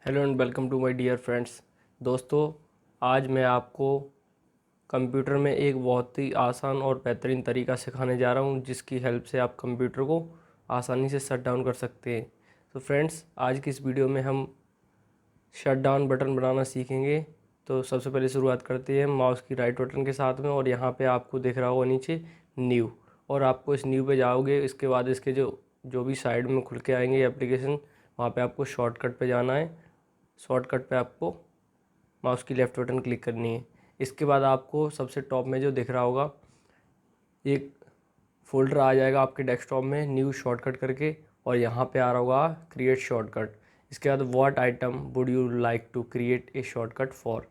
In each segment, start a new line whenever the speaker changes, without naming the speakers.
Hello and welcome to my dear friends. दोस्तों, आज मैं आपको कंप्यूटर में एक बहुत ही आसान और बेहतरीन तरीका सिखाने जा रहा हूं, जिसकी हेल्प से आप कंप्यूटर को आसानी से शट डाउन कर सकते हैं। तो फ्रेंड्स, आज की इस वीडियो में हम शट डाउन बटन बनाना सीखेंगे। तो सबसे पहले शुरुआत करते हैं माउस की राइट बटन के साथ में, और यहाँ पे आपको दिख रहा होगा नीचे न्यू, और आपको इस न्यू पे जाओगे। इसके बाद इसके जो भी साइड में खुल के आएंगे एप्लीकेशन, वहाँ पे आपको शॉर्टकट पे जाना है। शॉर्टकट पे आपको माउस की लेफ़्ट बटन क्लिक करनी है। इसके बाद आपको सबसे टॉप में जो दिख रहा होगा, एक फ़ोल्डर आ जाएगा आपके डेस्कटॉप में न्यू शॉर्टकट करके, और यहाँ पे आ रहा होगा क्रिएट शॉर्टकट। इसके बाद what item would you like to create a shortcut for,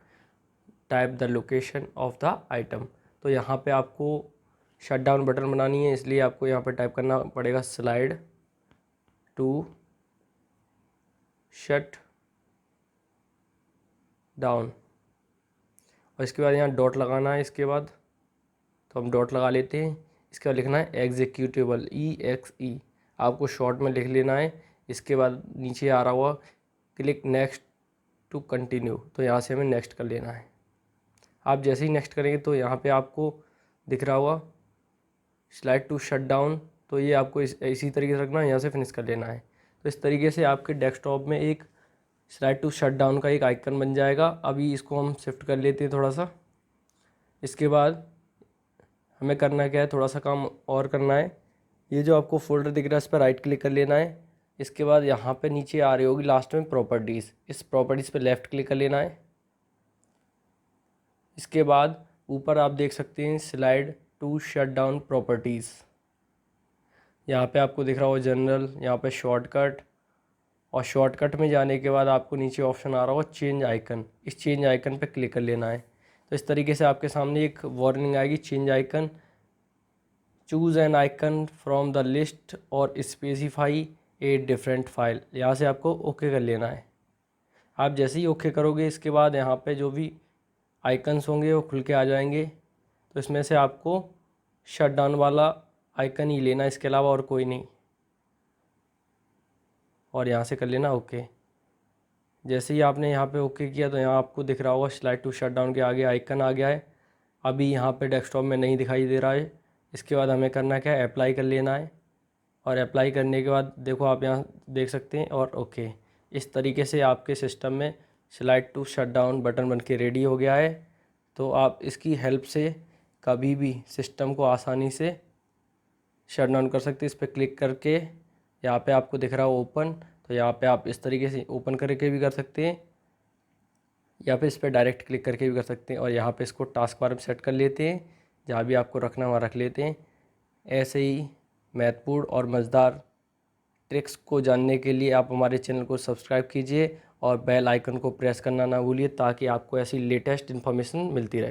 type the location of the item. तो यहाँ पे आपको शट डाउन बटन बनानी है, इसलिए आपको यहाँ पे टाइप करना पड़ेगा स्लाइड टू शट डाउन, और इसके बाद यहाँ डॉट लगाना है। इसके बाद तो हम डॉट लगा लेते हैं। इसके बाद लिखना है एग्जीक्यूटेबल EXE, आपको शॉर्ट में लिख लेना है। इसके बाद नीचे आ रहा हुआ क्लिक नेक्स्ट टू कंटिन्यू, तो यहाँ से हमें नेक्स्ट कर लेना है। आप जैसे ही नेक्स्ट करेंगे तो यहाँ पे आपको दिख रहा हुआ स्लाइड टू शट डाउन, तो ये आपको इसी तरीके से रखना है, यहाँ से फिनिश कर लेना है। तो इस तरीके से आपके डेस्कटॉप में एक स्लाइड टू शट डाउन का एक आइकन बन जाएगा। अभी इसको हम शिफ्ट कर लेते हैं थोड़ा सा। इसके बाद हमें करना क्या है, थोड़ा सा काम और करना है। ये जो आपको फोल्डर दिख रहा है, इस पर राइट क्लिक कर लेना है। इसके बाद यहाँ पे नीचे आ रही होगी लास्ट में प्रॉपर्टीज़, इस प्रॉपर्टीज़ पे लेफ़्ट क्लिक कर लेना है। इसके बाद ऊपर आप देख सकते हैं slide to shut down properties, यहाँ पे आपको दिख रहा होगा जनरल, यहाँ पे शॉर्टकट, और शॉर्टकट में जाने के बाद आपको नीचे ऑप्शन आ रहा होगा चेंज आइकन, इस चेंज आइकन पे क्लिक कर लेना है। तो इस तरीके से आपके सामने एक वार्निंग आएगी, change icon, choose N icon from the list और स्पेसिफाई ए डिफरेंट फाइल। यहाँ से आपको ओके कर लेना है। आप जैसे ही ओके करोगे, इसके बाद यहाँ पे जो भी आइकन्स होंगे वो खुल के आ जाएंगे। तो इसमें से आपको शट डाउन वाला आइकन ही लेना है, इसके अलावा और कोई नहीं, और यहाँ से कर लेना ओके। जैसे ही आपने यहाँ पे ओके किया तो यहाँ आपको दिख रहा होगा स्लाइड टू शट डाउन के आगे आइकन आ गया है। अभी यहाँ पे डेस्कटॉप में नहीं दिखाई दे रहा है। इसके बाद हमें करना क्या है, अप्लाई कर लेना है, और अप्लाई करने के बाद देखो आप यहाँ देख सकते हैं, और ओके। इस तरीके से आपके सिस्टम में slide to shut down button बन के रेडी हो गया है। तो आप इसकी हेल्प से कभी भी सिस्टम को आसानी से शट डाउन कर सकते हैं। इस पर क्लिक करके यहाँ पे आपको दिख रहा है ओपन, तो यहाँ पे आप इस तरीके से ओपन करके भी कर सकते हैं, या फिर इस पर डायरेक्ट क्लिक करके भी कर सकते हैं। और यहाँ पे इसको टास्क बार में सेट कर लेते हैं, जहाँ भी आपको रखना वहाँ रख लेते हैं। ऐसे ही महत्वपूर्ण और मज़ेदार ट्रिक्स को जानने के लिए आप हमारे चैनल को सब्सक्राइब कीजिए और बेल आइकन को प्रेस करना ना भूलिए, ताकि आपको ऐसी लेटेस्ट इन्फॉर्मेशन मिलती रहे।